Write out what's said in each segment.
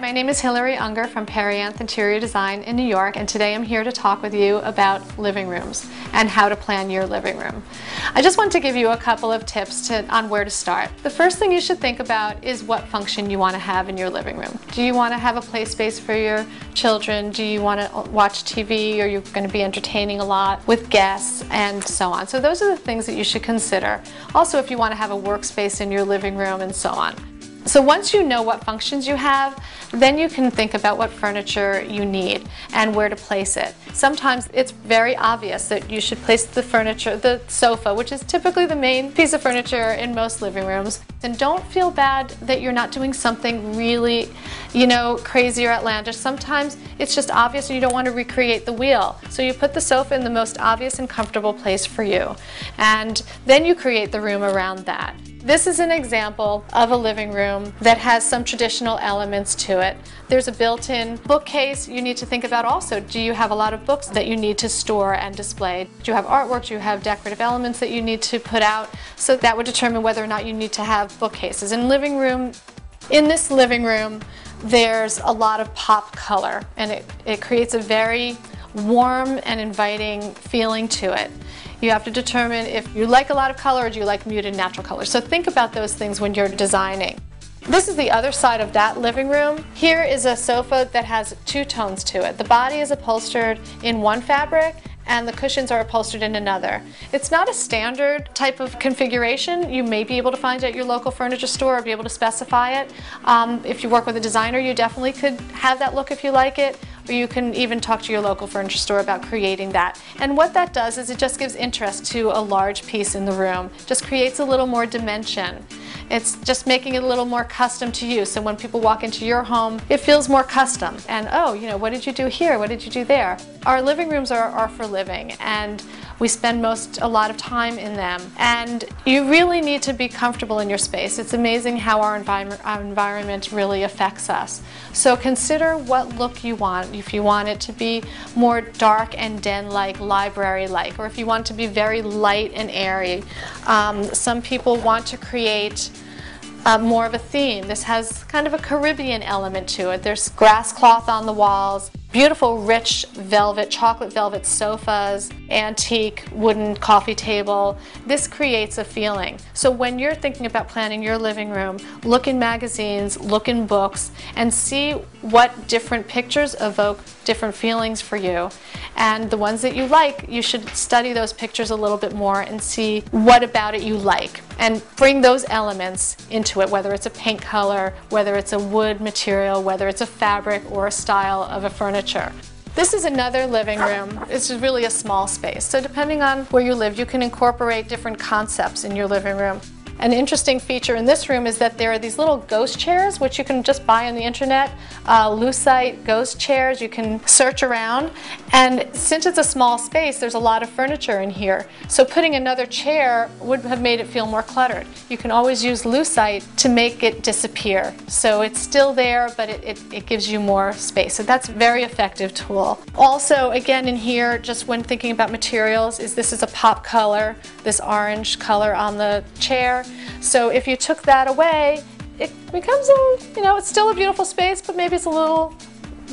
my name is Hilary Unger from Perianth Interior Design in New York, and today I'm here to talk with you about living rooms and how to plan your living room. I just want to give you a couple of tips on where to start. The first thing you should think about is what function you want to have in your living room. Do you want to have a play space for your children? Do you want to watch TV? Or you're going to be entertaining a lot with guests and so on? So those are the things that you should consider. Also, if you want to have a workspace in your living room and so on. So once you know what functions you have, then you can think about what furniture you need and where to place it. Sometimes it's very obvious that you should place the furniture, the sofa, which is typically the main piece of furniture in most living rooms. And don't feel bad that you're not doing something really, crazy or outlandish. Sometimes it's just obvious and you don't want to recreate the wheel. So you put the sofa in the most obvious and comfortable place for you. And then you create the room around that. This is an example of a living room that has some traditional elements to it. There's a built-in bookcase you need to think about also. Do you have a lot of books that you need to store and display? Do you have artwork? Do you have decorative elements that you need to put out? So that would determine whether or not you need to have bookcases. In this living room, there's a lot of pop color, and it creates a very warm and inviting feeling to it. You have to determine if you like a lot of color or do you like muted natural colors. So think about those things when you're designing. This is the other side of that living room. Here is a sofa that has two tones to it. The body is upholstered in one fabric and the cushions are upholstered in another. It's not a standard type of configuration. You may be able to find it at your local furniture store or be able to specify it. If you work with a designer, you definitely could have that look if you like it. Or you can even talk to your local furniture store about creating that. And what that does is it just gives interest to a large piece in the room. Just creates a little more dimension. It's just making it a little more custom to you. So when people walk into your home, it feels more custom. And what did you do here? What did you do there? Our living rooms are for living, and we spend a lot of time in them. And you really need to be comfortable in your space. It's amazing how our environment really affects us. So consider what look you want. If you want it to be more dark and den-like, library-like, or if you want it to be very light and airy. Some people want to create more of a theme. This has kind of a Caribbean element to it. There's grass cloth on the walls, beautiful rich velvet, chocolate velvet sofas, antique wooden coffee table. This creates a feeling. So when you're thinking about planning your living room, look in magazines, look in books, and see what different pictures evoke different feelings for you. And the ones that you like, you should study those pictures a little bit more and see what about it you like. And bring those elements into it, whether it's a paint color, whether it's a wood material, whether it's a fabric or a style of a furniture. This is another living room. It's really a small space. So depending on where you live, you can incorporate different concepts in your living room. An interesting feature in this room is that there are these little ghost chairs, which you can just buy on the internet. Lucite ghost chairs, you can search around. And since it's a small space, there's a lot of furniture in here. So putting another chair would have made it feel more cluttered. You can always use lucite to make it disappear. So it's still there, but it gives you more space. So that's a very effective tool. Also, again in here, just when thinking about materials, this is a pop color, this orange color on the chair. So if you took that away, it becomes it's still a beautiful space, but maybe it's a little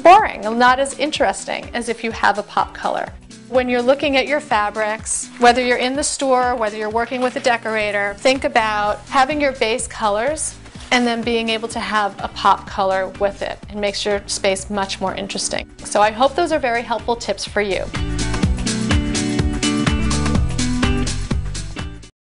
boring, not as interesting as if you have a pop color. When you're looking at your fabrics, whether you're in the store, whether you're working with a decorator, think about having your base colors and then being able to have a pop color with it. It makes your space much more interesting. So I hope those are very helpful tips for you.